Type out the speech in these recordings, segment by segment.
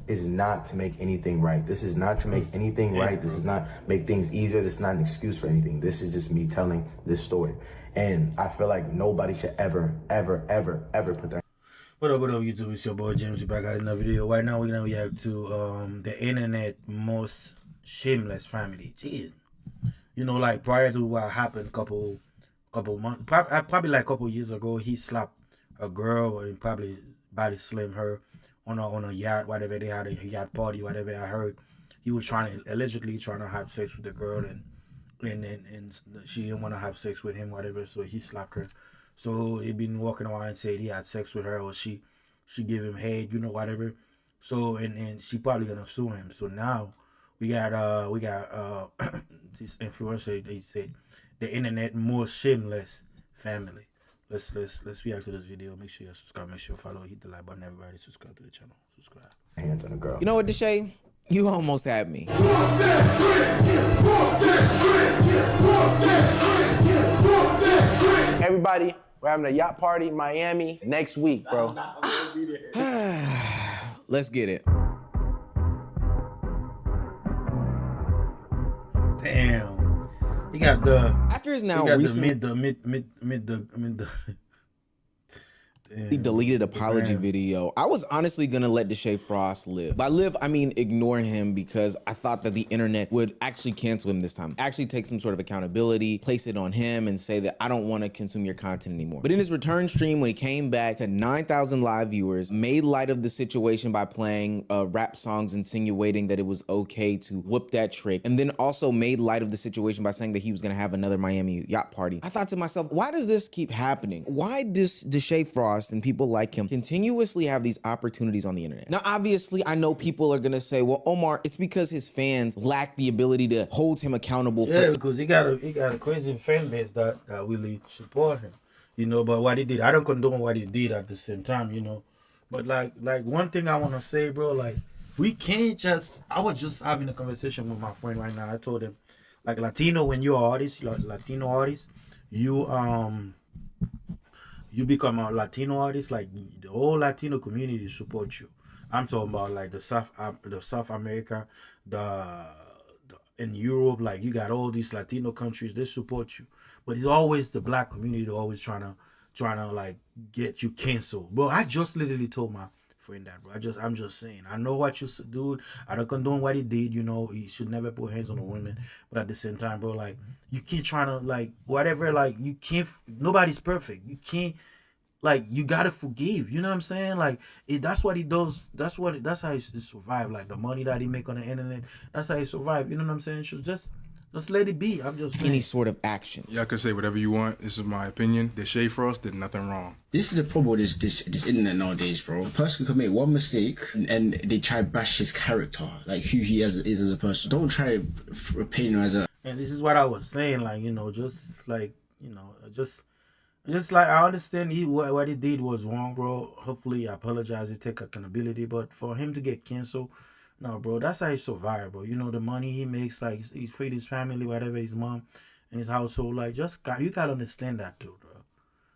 is not to make anything right. This is not to make anything right. This is not make things easier. This is not an excuse for anything. This is just me telling this story. And I feel like nobody should ever put their... What up, YouTube? It's your boy James. We're back at another video. Right now, we're gonna react to the internet most shameless family. Jeez, you know, like prior to what happened, couple months, probably like a couple years ago, he slapped a girl and probably body slammed her on a yacht, whatever. They had a yacht party, whatever. I heard he was allegedly trying to have sex with the girl, and she didn't want to have sex with him, whatever. So he slapped her. So he been walking around and said he had sex with her, or she gave him head, you know, whatever. So and she probably gonna sue him. So now we got this influencer. They said the internet most shameless family. Let's react to this video. Make sure you subscribe. Make sure you follow. Hit the like button. Everybody subscribe to the channel. Subscribe. hands on a girl. You know what, Deshae? You almost had me. Everybody, we're having a yacht party in Miami next week, bro. Let's get it. Damn. He got the After his now recent he deleted apology video. I was honestly gonna let DESHAEFROST live. By live, I mean ignore him, because I thought that the internet would actually cancel him this time. Actually take some sort of accountability, place it on him, and say that I don't want to consume your content anymore. But in his return stream, when he came back to 9,000 live viewers, made light of the situation by playing rap songs, insinuating that it was okay to whoop that trick, and then also made light of the situation by saying that he was gonna have another Miami yacht party. I thought to myself, why does this keep happening? Why does DESHAEFROST and people like him continuously have these opportunities on the internet? Now, obviously, I know people are gonna say, well, Omar, it's because his fans lack the ability to hold him accountable. Yeah, because he got a crazy fan base that really support him, you know. But what he did, I don't condone what he did at the same time, you know. But like one thing I want to say, bro, like we can't just. I was just having a conversation with my friend right now. I told him, like, Latino, when you're an artist, you're a Latino artist, you become a Latino artist, like the whole Latino community support you. I'm talking about like the South America, in Europe, like you got all these Latino countries, they support you. But it's always the black community always trying to like get you canceled. Bro, I just literally told my friend that, bro. I'm just saying, I know what you do. I don't condone what he did, you know. He should never put hands on a woman. But at the same time, bro, like you can't try to like whatever, like you can't, nobody's perfect. You can't, like, you gotta forgive, you know what I'm saying? Like that's what he does. That's how he survive. Like the money that he make on the internet, that's how he survive, you know what I'm saying? So just let it be. I'm just saying. Any sort of action. Y'all can say whatever you want. This is my opinion. DESHAEFROST did nothing wrong. This is the problem with this internet nowadays, bro. A person can make one mistake and they try to bash his character, like who he is as a person. Don't try to paint him as a... And this is what I was saying, like, you know, just like, you know, just like, I understand what he did was wrong, bro. Hopefully, I apologize, he take accountability. But for him to get canceled, no, bro, that's how he survive, bro. You know, the money he makes, like, he feed his family, whatever, his mom and his household. Like, you gotta understand that too, bro.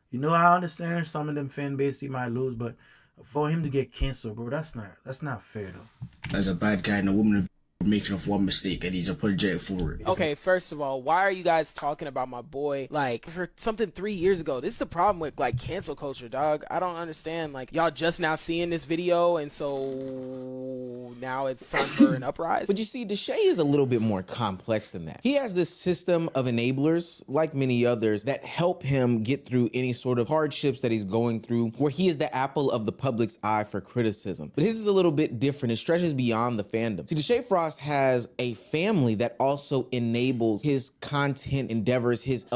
You know, I understand some of them fan base he might lose, but for him to get canceled, bro, that's not fair, though. As a bad guy and a woman making of one mistake, and he's apologetic for it. Okay, first of all, why are you guys talking about my boy like for something 3 years ago? This is the problem with like cancel culture, dog. I don't understand. Like, y'all just now seeing this video, and so now it's time for an uprising. But you see, Deshae is a little bit more complex than that. He has this system of enablers, like many others, that help him get through any sort of hardships that he's going through, where he is the apple of the public's eye for criticism. But his is a little bit different. It stretches beyond the fandom. See, DESHAEFROST has a family that also enables his content endeavors, his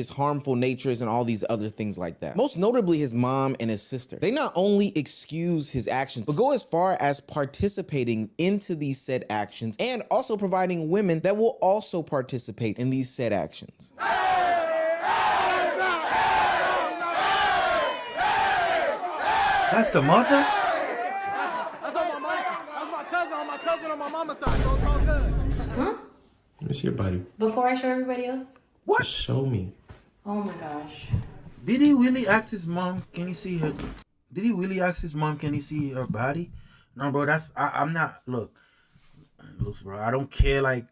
harmful natures, and all these other things like that. Most notably, his mom and his sister. They not only excuse his actions, but go as far as participating into these said actions, and also providing women that will also participate in these said actions. That's the mother? On my mama's side, so it's all good. Huh? Let me see your body. Before I show everybody else? What? Just show me. Oh my gosh. Did he really ask his mom, can he see her? Did he really ask his mom, can he see her body? No, bro, I'm not. Look, bro, I don't care. Like,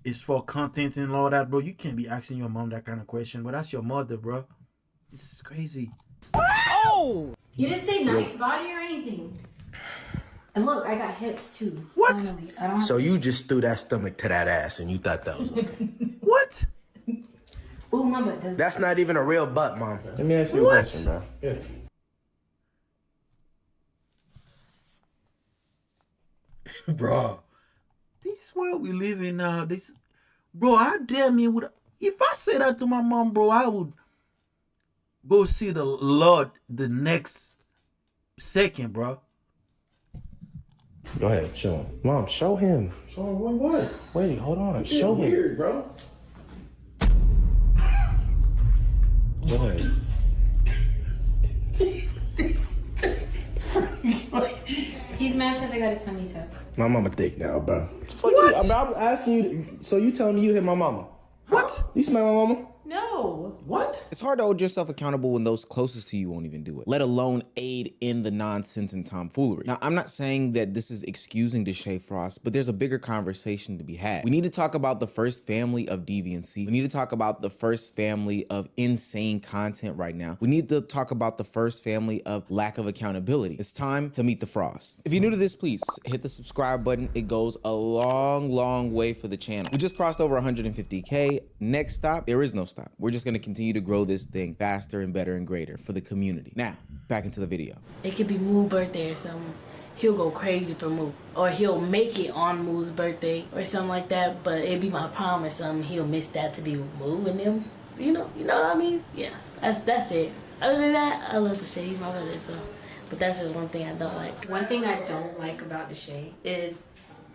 it's for content and all that, bro. You can't be asking your mom that kind of question, but that's your mother, bro. This is crazy. Oh! You didn't say nice body or anything. And look, I got hips too. What? Finally. I don't So you just threw that stomach to that ass and you thought that was okay. What? Ooh, my butt does. That's not even a real butt, mom. Let me ask you a question, bro. Yeah. Bro, this world we live in now, this, bro, I damn near would, if I say that to my mom, bro, I would go see the Lord the next second, bro. Go ahead, show him. Mom, show him. So what? Wait, hold on. Show him. Weird, bro. Go ahead. He's mad because I got a tummy tuck. My mama thick now, bro. What? I'm asking you. So you telling me you hit my mama? What? You smack my mama? No. What? It's hard to hold yourself accountable when those closest to you won't even do it, let alone aid in the nonsense and tomfoolery. Now, I'm not saying that this is excusing DESHAEFROST, but there's a bigger conversation to be had. We need to talk about the first family of deviancy. We need to talk about the first family of insane content right now. We need to talk about the first family of lack of accountability. It's time to meet the frost. If you're new to this, please hit the subscribe button. It goes a long, long way for the channel. We just crossed over 150K. Next stop, there is no stop. We're just gonna continue to grow this thing faster and better and greater for the community. Now, back into the video. It could be Moo's birthday or something. He'll go crazy for Moo. Or he'll make it on Moo's birthday or something like that, but it'd be my prom or something. He'll miss that to be with Moo and them. You know what I mean? Yeah, that's it. Other than that, I love the shit. He's my brother, so. But that's just one thing I don't like. One thing I don't like about Deshae is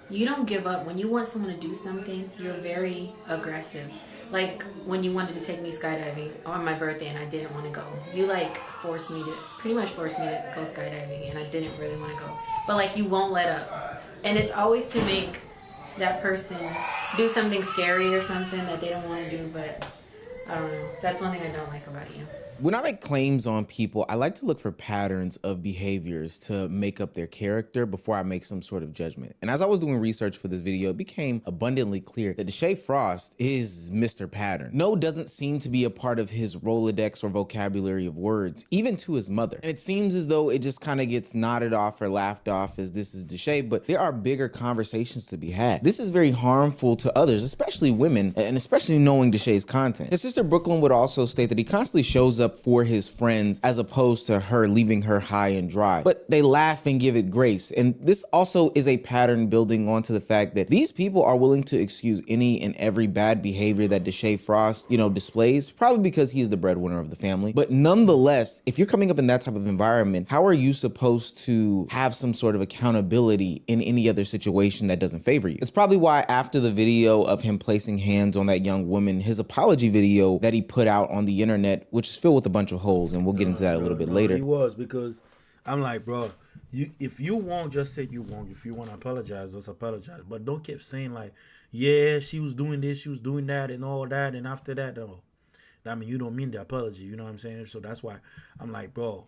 you don't give up. When you want someone to do something, you're very aggressive. Like when you wanted to take me skydiving on my birthday and I didn't want to go. You like pretty much forced me to go skydiving and I didn't really want to go. But like you won't let up. And it's always to make that person do something scary or something that they don't want to do, but I don't know. That's one thing I don't like about you. When I make claims on people, I like to look for patterns of behaviors to make up their character before I make some sort of judgment. And as I was doing research for this video, it became abundantly clear that DESHAEFROST is Mr. Pattern. No doesn't seem to be a part of his Rolodex or vocabulary of words, even to his mother. And it seems as though it just kind of gets nodded off or laughed off as this is Deshae, but there are bigger conversations to be had. This is very harmful to others, especially women, and especially knowing Deshae's content. His sister Brooklyn would also state that he constantly shows up for his friends as opposed to her leaving her high and dry, but they laugh and give it grace. And this also is a pattern building onto the fact that these people are willing to excuse any and every bad behavior that DESHAEFROST, displays, probably because he is the breadwinner of the family. But nonetheless, if you're coming up in that type of environment, how are you supposed to have some sort of accountability in any other situation that doesn't favor you? It's probably why after the video of him placing hands on that young woman, his apology video that he put out on the internet, which is filled with a bunch of holes, and we'll get into that a little bit later. He was, because I'm like, bro, if you won't, just say you won't. If you want to apologize, just apologize. But don't keep saying like, yeah, she was doing this, she was doing that, and all that, and after that, though, I mean, you don't mean the apology. You know what I'm saying? So that's why I'm like, bro,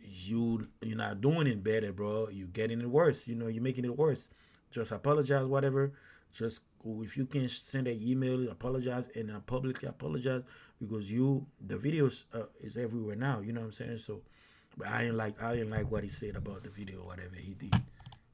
you're not doing it better, bro. You're getting it worse. You're making it worse. Just apologize, whatever. Just if you can send an email, apologize, and publicly apologize, because the videos is everywhere now. You know what I'm saying? So, but I didn't like what he said about the video, whatever he did.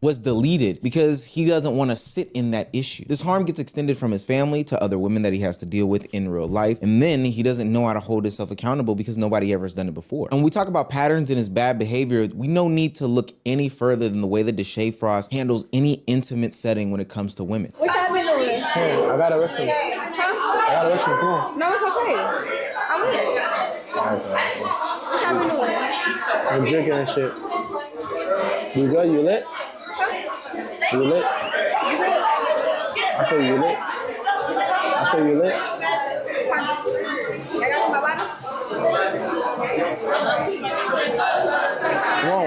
Was deleted because he doesn't want to sit in that issue. This harm gets extended from his family to other women that he has to deal with in real life. And then he doesn't know how to hold himself accountable because nobody ever has done it before. And when we talk about patterns in his bad behavior, we no need to look any further than the way that DESHAEFROST handles any intimate setting when it comes to women. What y'all been doing? Hey, I got a restroom. I got a restroom. Come on. No, it's okay. I'm lit. What y'all been doing? I'm drinking and shit. You good? You lit? You lit? I said you lit. I said you lit. Y'all got some bottles? Come on.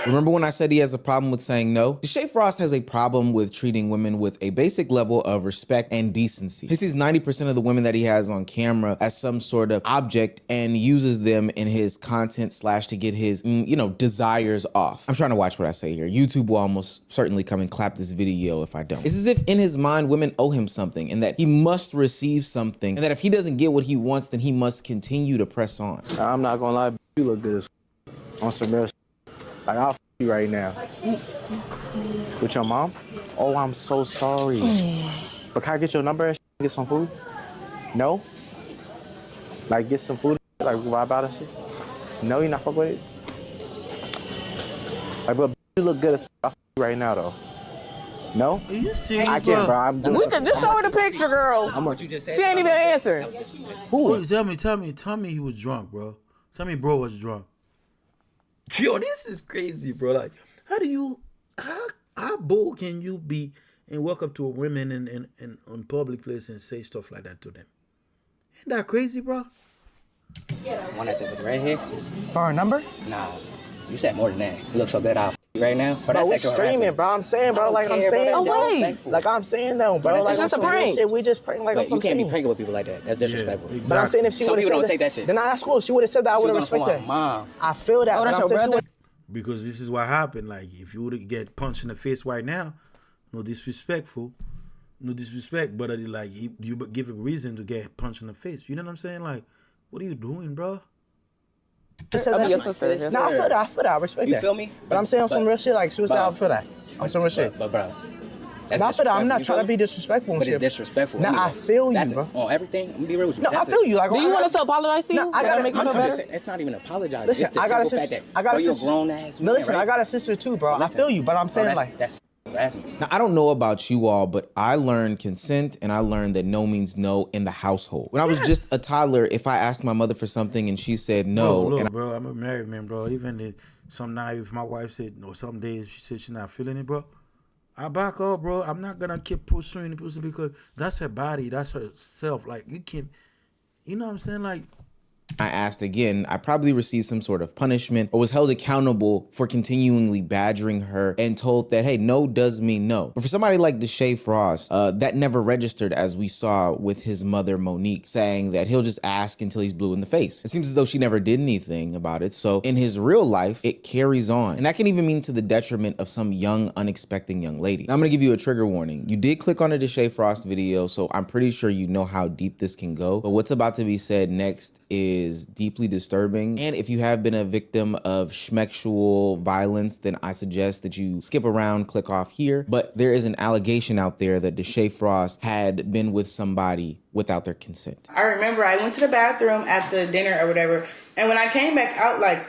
Remember when I said he has a problem with saying no? DESHAEFROST has a problem with treating women with a basic level of respect and decency. He sees 90% of the women that he has on camera as some sort of object and uses them in his content / to get his, desires off. I'm trying to watch what I say here. YouTube will almost certainly come and clap this video if I don't. It's as if in his mind, women owe him something and that he must receive something, and that if he doesn't get what he wants, then he must continue to press on. I'm not gonna lie, you look good as on some real shit. Like, I'll you right now. With your mom? Oh, I'm so sorry. But can I get your number and get some food? No? Like, get some food? Like, vibe out and shit? No, you're not fuck with it? Like, but you look good as right now, though. No? Are you serious, I can't, bro. I'm doing We could just show her the picture, girl. She ain't even answering. Who? Tell me he was drunk, bro. Tell me bro was drunk. Yo, this is crazy, bro. Like, how bold can you be and walk up to a woman in on public place and say stuff like that to them? Ain't that crazy, bro? One at the right here. For our number? Nah, you said more than that. You look so good out right now. But Bro, that's we sexual streaming, harassment. bro. I'm saying, bro. Like, I'm saying. Oh, wait. Like, I'm saying, though, bro. Like, It's just a on some real prank. shit, we just prank like But on you can't be some pranking with people like that. That's disrespectful. Yeah, But I'm saying if she Some would people have don't said take that shit. then that's cool. She would have said that. I She would was have on the phone respected with my that. mom. I feel that. Oh, but that's I'm your saying she brother? Because this is what happened. Like, if you would get punched in the face right now, no disrespectful, no disrespect, but like you give a reason to get punched in the face. You know what I'm saying? Like, what are you doing, bro? I'll be your sister. No, I feel that. I feel that. I respect You that. feel me? But I'm saying on some But- real shit. Like, she was saying, I feel that. On some real shit. But bro, that's No, I feel that. I'm disrespectful. not You trying to feel be me? disrespectful and But it's shit. disrespectful. No, I anyway. feel you, That's bro. on everything. I'm gonna be real with you. No, I That's feel you. Like, Do you want us to apologize to you? No, I Can gotta- make you I'm feel sorry. better? It's not even apologizing. Listen, It's the I got a simple sister. fact that I got a you're a sister. grown ass man, Listen, right? I got a sister too, bro. I Listen. feel you, but I'm saying like. that's harassment. Now, I don't know about you all, but I learned consent and I learned that no means no in the household. When I was just a toddler, if I asked my mother for something and she said no, Bro, look, and bro, I'm a married man, bro. Even if some night, if my wife said, or some days she said she's not feeling it, bro, I back up, bro. I'm not gonna keep pursuing the pussy because that's her body, that's her self. Like, you can, you know what I'm saying? Like, I asked again, I probably received some sort of punishment or was held accountable for continually badgering her and told that, hey, no does mean no. But for somebody like DESHAEFROST, that never registered, as we saw with his mother, Monique, saying that he'll just ask until he's blue in the face. It seems as though she never did anything about it. So in his real life, it carries on. And that can even mean to the detriment of some young, unexpecting young lady. Now, I'm gonna give you a trigger warning. You did click on a DESHAEFROST video, so I'm pretty sure you know how deep this can go. But what's about to be said next is deeply disturbing. And if you have been a victim of schmexual violence, then I suggest that you skip around, click off here. But there is an allegation out there that DESHAEFROST had been with somebody without their consent. I remember I went to the bathroom at the dinner or whatever, and when I came back out, like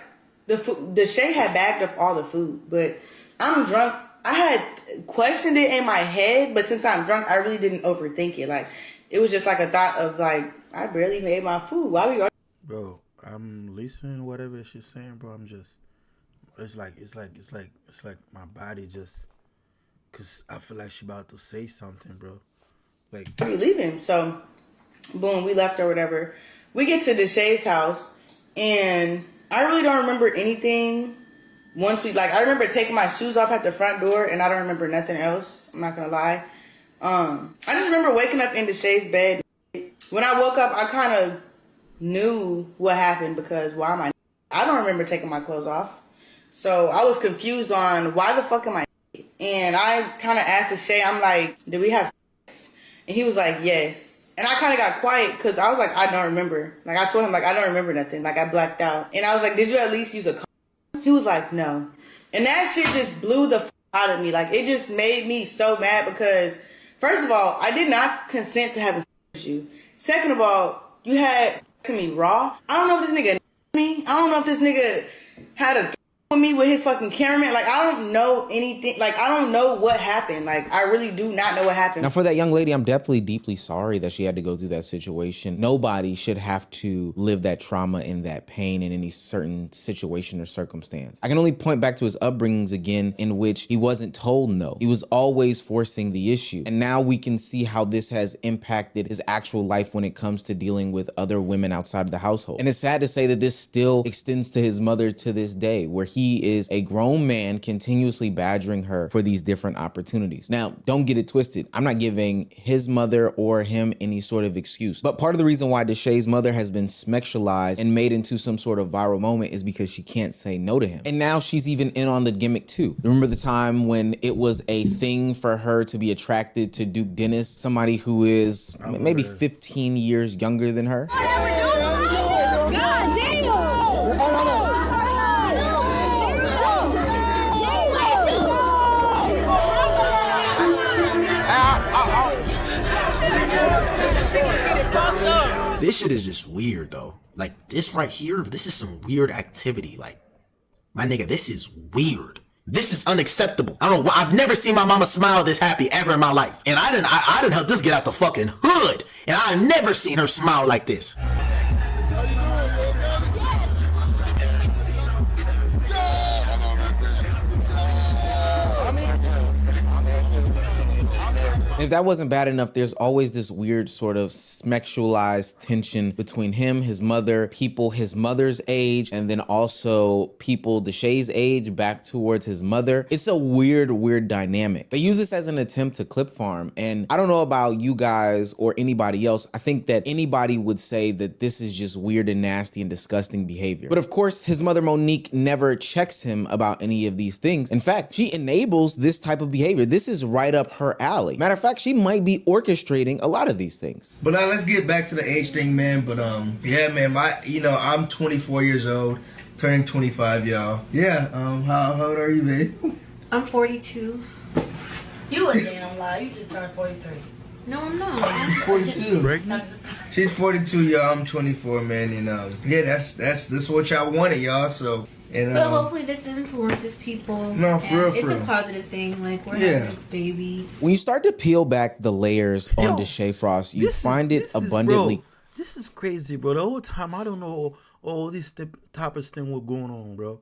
the Shay had bagged up all the food, but I'm drunk. I had questioned it in my head, but since I'm drunk, I really didn't overthink it. Like, it was just like a thought of like, I barely made my food. Why we? bro, I'm listening whatever she's saying, bro. I'm just, it's like my body just, cause I feel like she about to say something, bro. Like, we leaving, so boom, we left or whatever. We get to DeShae's house, and I really don't remember anything. Once we, like, I remember taking my shoes off at the front door, and I don't remember nothing else. I'm not gonna lie. I just remember waking up in DeShae's bed. When I woke up, I kind of knew what happened because why am I don't remember taking my clothes off. So I was confused on why the fuck am I and I kind of asked DeShae, I'm like, did we have sex? And he was like, yes. And I kind of got quiet because I was like, I don't remember. Like, I told him, like, I don't remember nothing. Like, I blacked out. And I was like, did you at least use a condom? He was like, no. And that shit just blew the out of me. Like, it just made me so mad because, first of all, I did not consent to having sex with you. Second of all, you had sex with me raw. I don't know if this nigga me. I don't know if this nigga had a with me with his fucking cameraman. Like, I don't know anything. Like, I don't know what happened. Like, I really do not know what happened. Now, for that young lady, I'm definitely deeply sorry that she had to go through that situation. Nobody should have to live that trauma and that pain in any certain situation or circumstance. I can only point back to his upbringings again, in which he wasn't told no. He was always forcing the issue. And now we can see how this has impacted his actual life when it comes to dealing with other women outside of the household. And it's sad to say that this still extends to his mother to this day, where he is a grown man continuously badgering her for these different opportunities. Now, don't get it twisted. I'm not giving his mother or him any sort of excuse. But part of the reason why DeShae's mother has been sexualized and made into some sort of viral moment is because she can't say no to him. And now she's even in on the gimmick too. Remember the time when it was a thing for her to be attracted to Duke Dennis, somebody who is maybe 15 years younger than her? This shit is just weird though. Like this right here, this is some weird activity. Like, my nigga, this is weird. This is unacceptable. I don't know. I've never seen my mama smile this happy ever in my life. And I didn't help this get out the fucking hood. And I've never seen her smile like this. If that wasn't bad enough, there's always this weird sort of sexualized tension between him, his mother, people his mother's age, and then also people DeShae's age back towards his mother. It's a weird dynamic. They use this as an attempt to clip farm, and I don't know about you guys or anybody else. I think that anybody would say that this is just weird and nasty and disgusting behavior. But of course, his mother Monique never checks him about any of these things. In fact, she enables this type of behavior. This is right up her alley. Matter of fact, she might be orchestrating a lot of these things. But let's get back to the age thing, man. But yeah, man, I'm 24 years old, turning 25, y'all. Yeah, how old are you, babe? I'm 42. You a damn lie. You just turned 43. No, I'm not. She's 42. She's 42, y'all. I'm 24, man. And yeah, that's what y'all wanted, y'all. So. And, but hopefully this influences people. No, for real, it's a positive thing. Like, we're having a baby. When you start to peel back the layers on DeShaeFrost, you find it abundantly. This is crazy, bro. The whole time I don't know all this type of thing was going on, bro.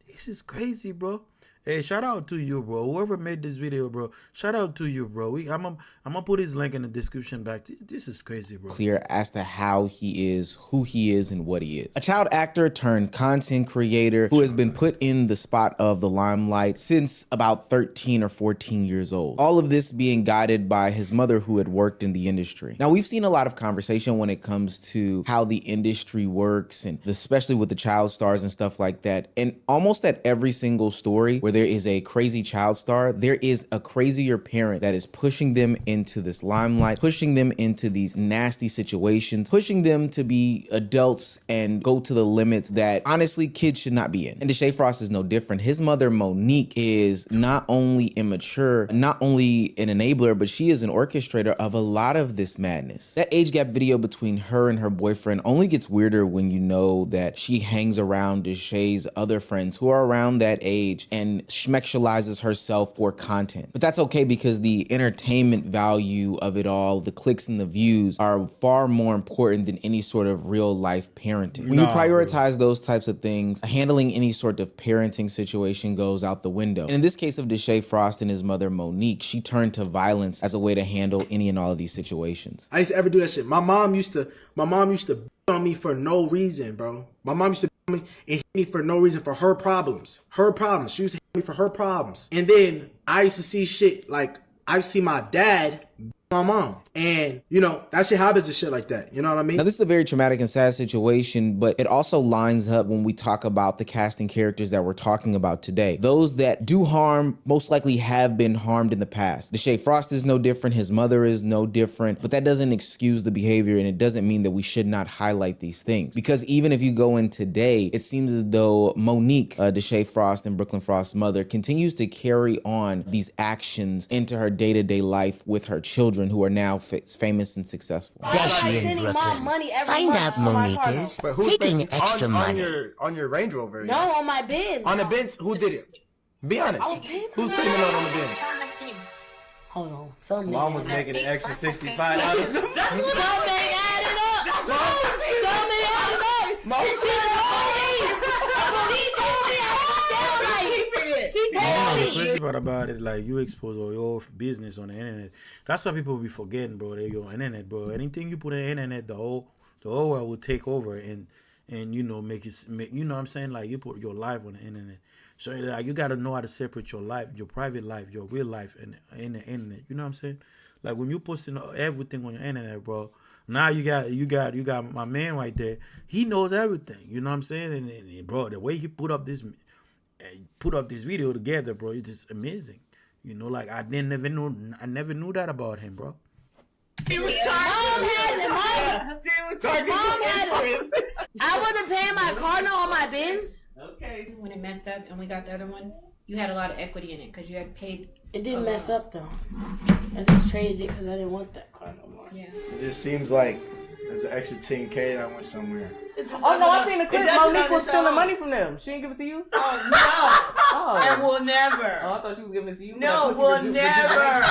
This is crazy, bro. Hey, shout out to you, bro. Whoever made this video, bro. Shout out to you, bro. I'm gonna put his link in the description back. This is crazy, bro. Clear as to how he is, who he is, and what he is. A child actor turned content creator who has been put in the spot of the limelight since about 13 or 14 years old. All of this being guided by his mother who had worked in the industry. Now, we've seen a lot of conversation when it comes to how the industry works, and especially with the child stars and stuff like that. And almost at every single story where there is a crazy child star, there is a crazier parent that is pushing them into this limelight, pushing them into these nasty situations, pushing them to be adults and go to the limits that honestly kids should not be in. And DeShaeFrost is no different. His mother Monique is not only immature, not only an enabler, but she is an orchestrator of a lot of this madness. That age gap video between her and her boyfriend only gets weirder when you know that she hangs around DeShae's other friends who are around that age and schmexualizes herself for content. But that's okay because the entertainment value of it all, the clicks and the views are far more important than any sort of real life parenting. When you prioritize those types of things, handling any sort of parenting situation goes out the window. And in this case of DeShaeFrost and his mother Monique, she turned to violence as a way to handle any and all of these situations. I used to ever do that shit. My mom used to beat on me for no reason, bro. My mom used to beat on me and hit me for no reason for her problems. She used to hit me for her problems. And then I used to see shit like, I see my dad beat my mom. And, you know, that shit happens and shit like that. You know what I mean? Now, this is a very traumatic and sad situation, but it also lines up when we talk about the casting characters that we're talking about today. Those that do harm most likely have been harmed in the past. DeShaeFrost is no different. His mother is no different, but that doesn't excuse the behavior, and it doesn't mean that we should not highlight these things. Because even if you go in today, it seems as though Monique, DeShaeFrost and Brooklyn Frost's mother, continues to carry on these actions into her day-to-day life with her children who are now famous and successful. There she in Brooklyn. Find out Monique is taking extra money. On your Range Rover. No, on my Benz. On the Benz? Who did it? Be honest. Who's paying it on the Benz? Hold on. Something Mom was making an extra $65. Something added up. Something added up. Mom, she told me. She told me. The crazy part about it, like, you expose all your business on the internet. That's what people be forgetting, bro. They go on internet, bro. Anything you put on the internet, the whole world will take over, and and you know make you know what I'm saying, like you put your life on the internet. So like you gotta know how to separate your life, your private life, your real life, and in the internet. You know what I'm saying? Like when you posting everything on the internet, bro. Now you got my man right there. He knows everything. You know what I'm saying? And bro, the way he put up this video together, bro, it's just amazing. You know, like I never knew that about him, bro. I wasn't paying my car note on my bins. Okay. When it messed up and we got the other one, you had a lot of equity in it because you had paid. It didn't mess up though. I just traded it because I didn't want that car no more. Yeah. It just seems like there's an extra 10K that went somewhere. Oh no, I seen the clip. Monique was stealing money from them. She didn't give it to you? Oh no. Oh. And we'll never. Oh, I thought she was giving it to you. No, we'll never.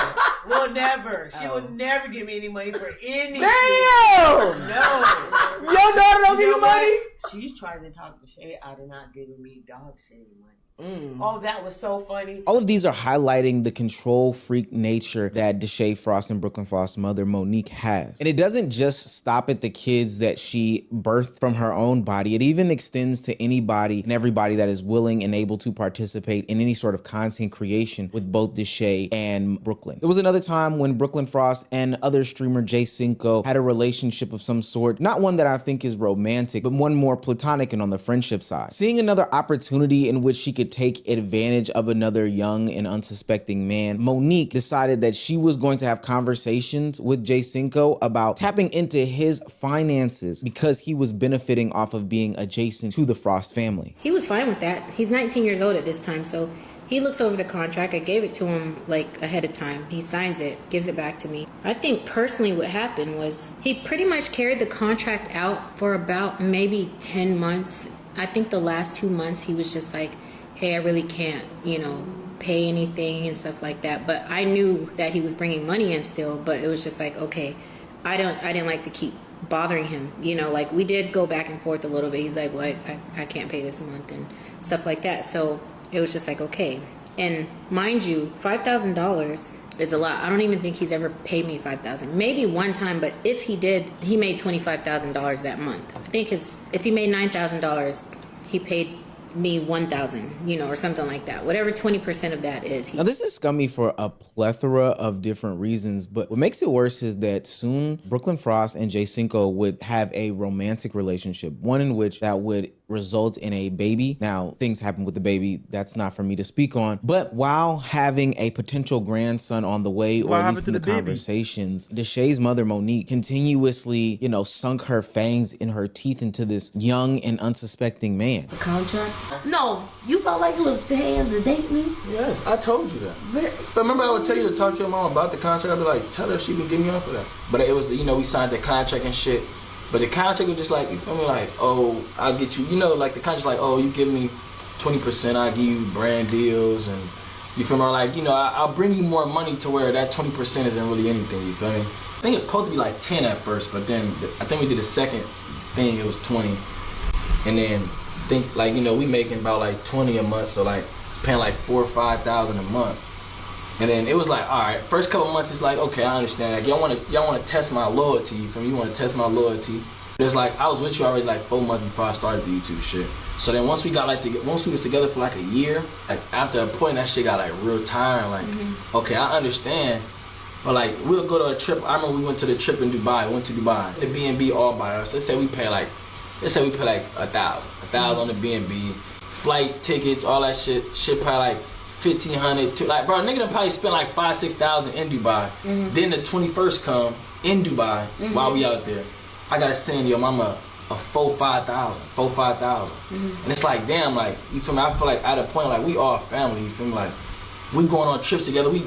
We'll never. She will never give me any money for anything. Damn! No. Your daughter don't give you money? She's trying to talk to Shay out of not giving me dog shit money. Oh, that was so funny. All of these are highlighting the control freak nature that DESHAEFROST and Brooklyn Frost's mother, Monique, has. And it doesn't just stop at the kids that she birthed from her own body. It even extends to anybody and everybody that is willing and able to participate in any sort of content creation with both Deshae and Brooklyn. There was another time when Brooklyn Frost and other streamer Jay Cinco had a relationship of some sort, not one that I think is romantic, but one more platonic and on the friendship side. Seeing another opportunity in which she could take advantage of another young and unsuspecting man, Monique decided that she was going to have conversations with Jay Cinco about tapping into his finances because he was benefiting off of being adjacent to the Frost family. He was fine with that. He's 19 years old at this time, so he looks over the contract. I gave it to him like ahead of time. He signs it, gives it back to me. I think personally what happened was he pretty much carried the contract out for about maybe 10 months. I think the last 2 months he was just like, hey, I really can't, you know, pay anything and stuff like that. But I knew that he was bringing money in still, but it was just like, okay, I didn't like to keep bothering him, you know, like we did go back and forth a little bit. He's like, well, I can't pay this month and stuff like that. So it was just like, okay. And mind you, $5,000 is a lot. I don't even think he's ever paid me $5,000. Maybe one time, but if he did, he made $25,000 that month. I think if he made $9,000, he paid me 1,000, you know, or something like that. Whatever 20% of that is. Now this is scummy for a plethora of different reasons, but what makes it worse is that soon Brooklyn Frost and Jay Cinco would have a romantic relationship, one in which that would result in a baby. Now, things happen with the baby. That's not for me to speak on. But while having a potential grandson on the way, or at least in the conversations, Deshae's mother, Monique, continuously, you know, sunk her fangs in her teeth into this young and unsuspecting man. The contract? No, you felt like you was paying to date me? Yes, I told you that. But remember I would tell you to talk to your mom about the contract. I'd be like, tell her she can give me off of that. But it was, you know, we signed the contract and shit. But the contract was just like, you feel me, like, oh, I'll get you, you know, like the contract like, oh, you give me 20%, I'll give you brand deals, and you feel me, like, you know, I'll bring you more money to where that 20% isn't really anything, you feel me? I think it was supposed to be like 10 at first, but then I think we did the second thing, it was 20. And then I think, like, you know, we making about like 20 a month, so like, it's paying like $4,000 or $5,000 a month. And then it was like, all right, first couple months, it's like, okay, I understand. Like, y'all want to test my loyalty. You feel me? You want to test my loyalty. But it's like, I was with you already like 4 months before I started the YouTube shit. So then once we got like, once we was together for like a year, like after a point, that shit got like real tiring. Like, okay, I understand. But like, we'll go to a trip. I remember we went to the trip in Dubai. We went to Dubai. The B&B all by us. Let's say we pay like $1,000 on the B&B, flight tickets, all that shit. Shit probably like $1,500 to like, bro, nigga done probably spent like $5,000-6,000 in Dubai. Then the 21st come in Dubai while we out there. I gotta send your mama a $4,000-5,000. And it's like, damn, like, you feel me? I feel like at a point, like, we all family, you feel me? Like, we going on trips together. We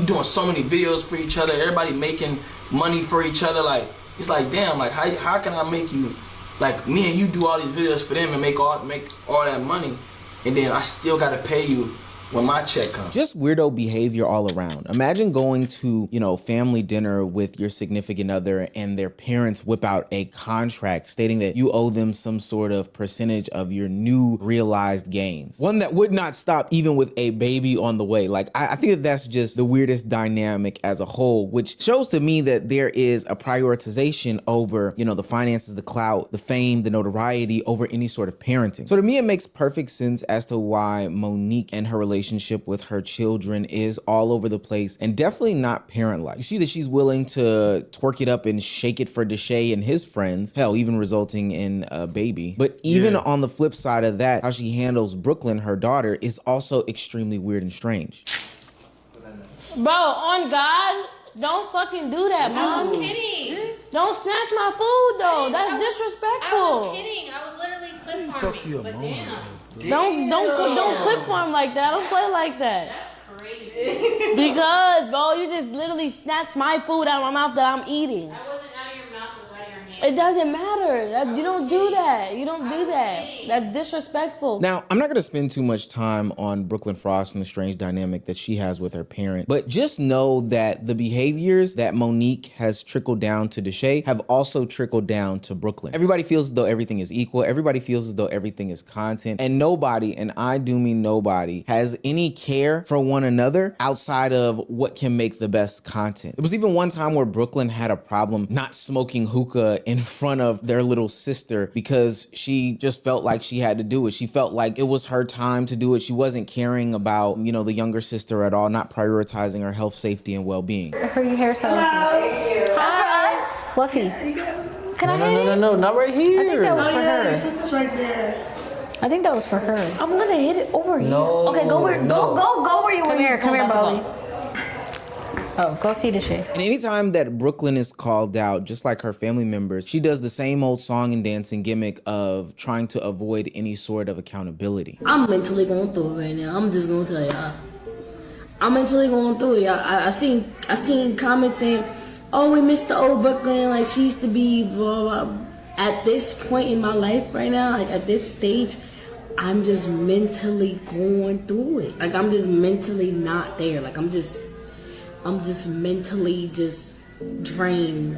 doing so many videos for each other. Everybody making money for each other. Like, it's like, damn, like, how can I make you, like, me and you do all these videos for them and make all that money, and then I still gotta pay you when my check comes. Just weirdo behavior all around. Imagine going to, you know, family dinner with your significant other and their parents whip out a contract stating that you owe them some sort of percentage of your new realized gains. One that would not stop even with a baby on the way. Like, I think that that's just the weirdest dynamic as a whole, which shows to me that there is a prioritization over, you know, the finances, the clout, the fame, the notoriety over any sort of parenting. So to me, it makes perfect sense as to why Monique and her relationship with her children is all over the place and definitely not parent-like. You see that she's willing to twerk it up and shake it for Deshae and his friends, hell, even resulting in a baby. But even on the flip side of that, how she handles Brooklyn, her daughter, is also extremely weird and strange. Bro, on God, don't fucking do that, bro. I was kidding. Don't snatch my food, though. That's disrespectful. I was kidding. I was literally clip farming. But damn. Don't clip farm like that. Don't play like that. That's crazy. Because, bro, you just literally snatched my food out of my mouth that I'm eating. That wasn't out of your mouth. It was out of your hand. It doesn't matter. You don't do that. You don't do that. That's disrespectful. Now, I'm not going to spend too much time on Brooklyn Frost and the strange dynamic that she has with her parent, but just know that the behaviors that Monique has trickled down to Deshae have also trickled down to Brooklyn. Everybody feels as though everything is equal. Everybody feels as though everything is content, and nobody, and I do mean nobody, has any care for one another outside of what can make the best content. There was even one time where Brooklyn had a problem not smoking hookah in front of their little sister because she just felt like she had to do it. She felt like it was her time to do it. She wasn't caring about, you know, the younger sister at all, not prioritizing her health, safety, and well-being. Her hairstyle. That's for us. Fluffy. Can I No, not right here. I think that was for her. Your sister's right there. I think that was for her. I'm gonna hit it over here. No, Okay, go where you were. Come here, Bobby. Oh, go see Deshae. And anytime that Brooklyn is called out, just like her family members, she does the same old song and dancing gimmick of trying to avoid any sort of accountability. I'm mentally going through it right now. I'm just gonna tell y'all. I'm mentally going through it. I seen comments saying, "Oh, we missed the old Brooklyn. Like she used to be." Blah blah. At this point in my life right now, like at this stage, I'm just mentally going through it. Like I'm just mentally not there. Like I'm just mentally just drained,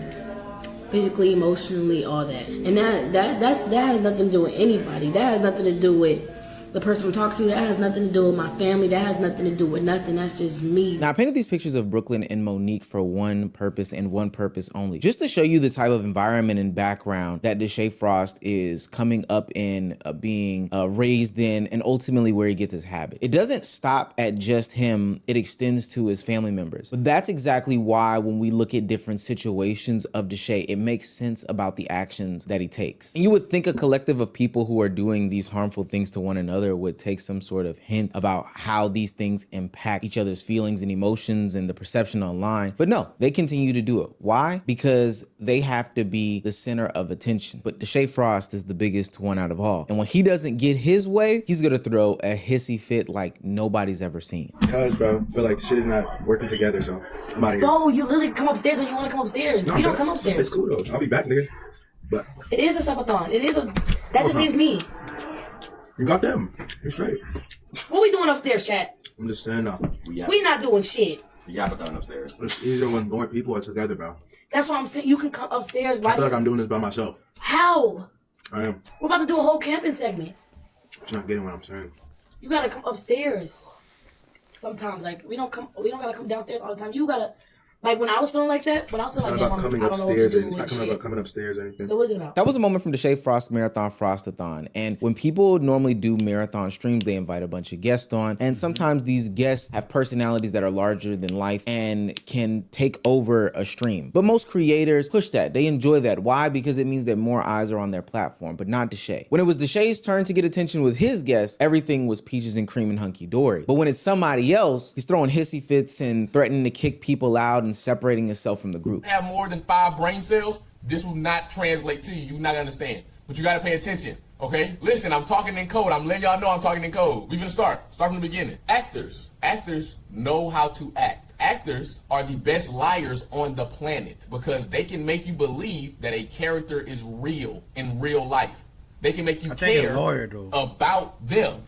physically, emotionally, all that. And that has nothing to do with anybody. That has nothing to do with the person I'm talking to. That has nothing to do with my family. That has nothing to do with nothing. That's just me. Now, I painted these pictures of Brooklyn and Monique for one purpose and one purpose only, just to show you the type of environment and background that DESHAEFROST is coming up in, being raised in, and ultimately where he gets his habit. It doesn't stop at just him. It extends to his family members. But that's exactly why when we look at different situations of Deshae, it makes sense about the actions that he takes. And you would think a collective of people who are doing these harmful things to one another would take some sort of hint about how these things impact each other's feelings and emotions and the perception online. But no, they continue to do it. Why? Because they have to be the center of attention. But DESHAEFROST is the biggest one out of all. And when he doesn't get his way, he's gonna throw a hissy fit like nobody's ever seen. Because, bro, I feel like shit is not working together, so I'm out of here. Bro, you literally come upstairs when you want to come upstairs. No, You don't come upstairs. It's cool though. I'll be back, nigga. But It is a subathon. It is a. That just leaves me. you got them. You're straight. What we doing upstairs, chat? I'm just saying now. We not doing shit. Upstairs. It's easier when more people are together, bro. That's why I'm saying you can come upstairs. I feel like I'm doing this by myself. How? I am. We're about to do a whole camping segment. You're not getting what I'm saying. You gotta come upstairs. Sometimes, like we don't gotta come downstairs all the time. You gotta, like when I was feeling like that, when I was It's feeling not like about coming I don't know what to upstairs. do It's not and coming shit. about coming upstairs or anything. So what's it about? That was a moment from DESHAEFROST Marathon Frostathon. And when people normally do marathon streams, they invite a bunch of guests on. And sometimes these guests have personalities that are larger than life and can take over a stream. But most creators push that. They enjoy that. Why? Because it means that more eyes are on their platform, but not Deshae. When it was Deshae's turn to get attention with his guests, everything was peaches and cream and hunky-dory. But when it's somebody else, he's throwing hissy fits and threatening to kick people out and separating himself from the group. Have more than 5 brain cells, this will not translate to you. You will not understand. But you got to pay attention, okay? Listen, I'm talking in code. I'm letting y'all know I'm talking in code. We're going to start from the beginning. Actors know how to act. Actors are the best liars on the planet because they can make you believe that a character is real in real life. They can make you care about them.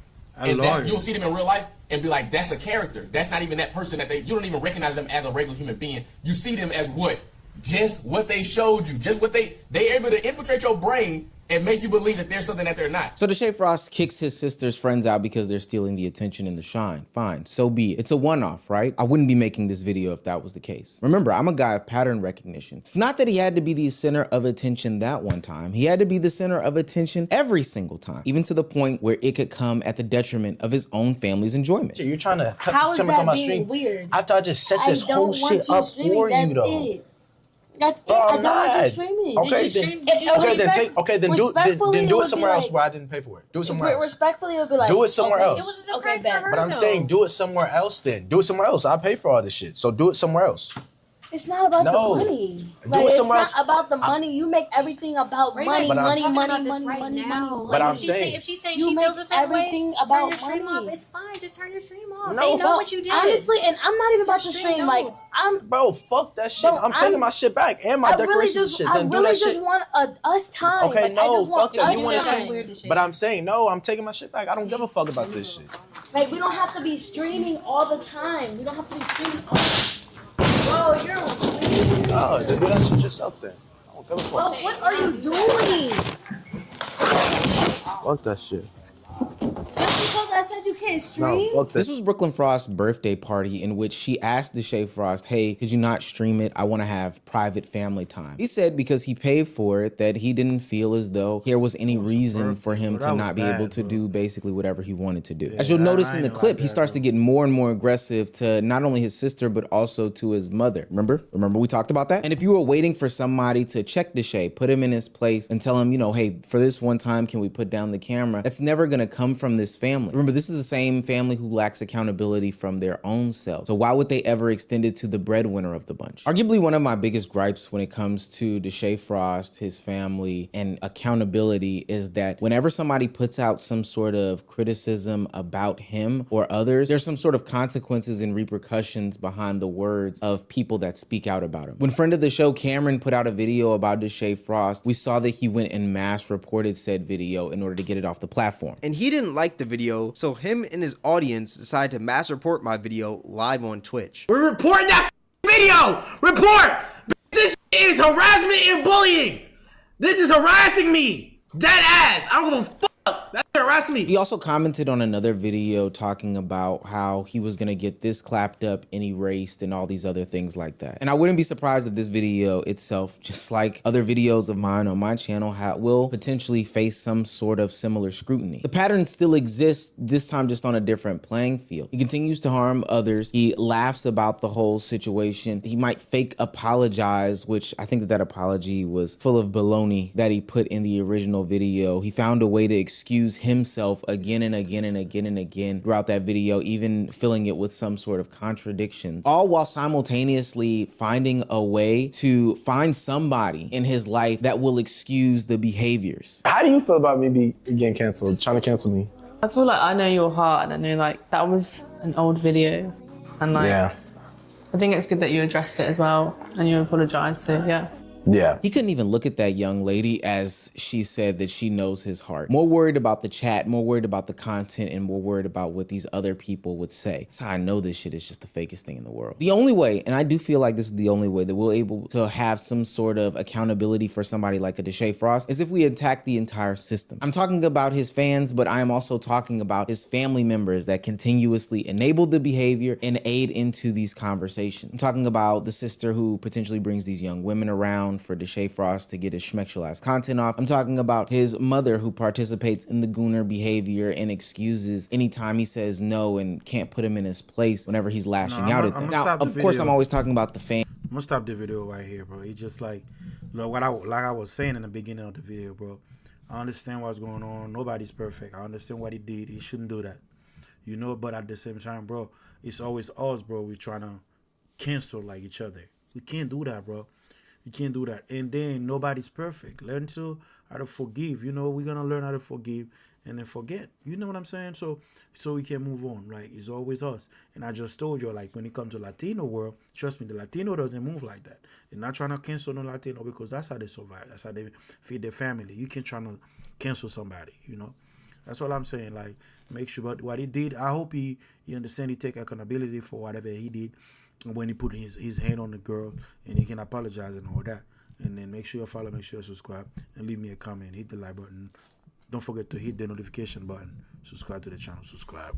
You'll see them in real life, and be like, that's a character. That's not even that person you don't even recognize them as a regular human being. You see them as what? Just what they showed you. Just what they able to infiltrate your brain and make you believe that there's something that they're not. So DESHAEFROST kicks his sister's friends out because they're stealing the attention and the shine. Fine, so be it. It's a one-off, right? I wouldn't be making this video if that was the case. Remember, I'm a guy of pattern recognition. It's not that he had to be the center of attention that one time. He had to be the center of attention every single time, even to the point where it could come at the detriment of his own family's enjoyment. You're trying to How is that being weird? After I just set this whole shit up for you, though. That's it. Bro, I don't want you streaming. Then do it somewhere else where I didn't pay for it. Do it somewhere else. Respectfully, it would be like, do it somewhere else. It was a surprise for her. But I'm saying do it somewhere else then. Do it somewhere else. I pay for all this shit. So do it somewhere else. It's not about the money. Like, it's not about the money. You make everything about money. But I'm saying, if she's saying she feels a certain way, turn your stream off. It's fine. Just turn your stream off. They know what you did. Honestly, and I'm not even about to stream. Like, bro, fuck that shit. I'm taking my shit back and my decorations shit. Then do that shit. I really just want us time. Okay, no, fuck that. You want to stream? But I'm saying no. I'm taking my shit back. I don't give a fuck about this shit. Like, we don't have to be streaming all the time. We don't have to be streaming all the time. Bro, you're weird. Oh, then do that shit yourself then. I don't give a fuck. Bro, what are you doing? Fuck that shit. Just because I said you can't stream? No, this was Brooklyn Frost's birthday party in which she asked DESHAEFROST, hey, could you not stream it? I want to have private family time. He said because he paid for it that he didn't feel as though there was any reason for him to not be able to do basically whatever he wanted to do. As you'll notice in the clip, he starts to get more and more aggressive to not only his sister, but also to his mother. Remember we talked about that? And if you were waiting for somebody to check DeShae, put him in his place and tell him, you know, hey, for this one time, can we put down the camera? That's never going to come from this family. Remember, this is the same family who lacks accountability from their own selves. So why would they ever extend it to the breadwinner of the bunch? Arguably one of my biggest gripes when it comes to DESHAEFROST, his family, and accountability is that whenever somebody puts out some sort of criticism about him or others, there's some sort of consequences and repercussions behind the words of people that speak out about him. When friend of the show Cameron put out a video about DESHAEFROST, we saw that he went and mass reported said video in order to get it off the platform. And he didn't like the video, so him and his audience decided to mass report my video live on Twitch. We're reporting that video! Report! This is harassment and bullying! This is harassing me! Dead ass! I don't give a fuck! That's harassing me! He also commented on another video talking about how he was gonna get this clapped up and erased and all these other things like that. And I wouldn't be surprised if this video itself, just like other videos of mine on my channel, will potentially face some sort of similar scrutiny. The pattern still exists, this time just on a different playing field. He continues to harm others. He laughs about the whole situation. He might fake apologize, which I think that apology was full of baloney that he put in the original video. He found a way to excuse himself again and again and again and again throughout that video, even filling it with some sort of contradictions, all while simultaneously finding a way to find somebody in his life that will excuse the behaviors. How do you feel about me getting canceled, trying to cancel me? I feel like I know your heart, and I know like that was an old video, and like I think it's good that you addressed it as well and you apologized. So yeah. Yeah. He couldn't even look at that young lady as she said that she knows his heart. More worried about the chat, more worried about the content, and more worried about what these other people would say. That's how I know this shit is just the fakest thing in the world. The only way, and I do feel like this is the only way that we're able to have some sort of accountability for somebody like a DESHAEFROST is if we attack the entire system. I'm talking about his fans, but I am also talking about his family members that continuously enable the behavior and aid into these conversations. I'm talking about the sister who potentially brings these young women around for DESHAEFROST to get his schmexualized content off. I'm talking about his mother who participates in the gooner behavior and excuses anytime he says no and can't put him in his place whenever he's lashing out at them. Now, of course, I'm always talking about the fan. I'm gonna stop the video right here, bro. It's just like, look, like I was saying in the beginning of the video, bro. I understand what's going on. Nobody's perfect. I understand what he did. He shouldn't do that, you know. But at the same time, bro, it's always us, bro. We're trying to cancel like each other. We can't do that, bro. You can't do that. And then nobody's perfect. Learn how to forgive. You know, we're gonna learn how to forgive and then forget. You know what I'm saying? So we can move on. Like, it's always us. And I just told you, like, when it comes to Latino world, trust me, the Latino doesn't move like that. They're not trying to cancel no Latino because that's how they survive. That's how they feed their family. You can't try to cancel somebody, you know. That's all I'm saying. Like, make sure. But what he did, I hope he understand. He take accountability for whatever he did when he put his hand on the girl, and he can apologize and all that. And then make sure you follow, make sure you subscribe, and leave me a comment. Hit the like button. Don't forget to hit the notification button. Subscribe to the channel. Subscribe.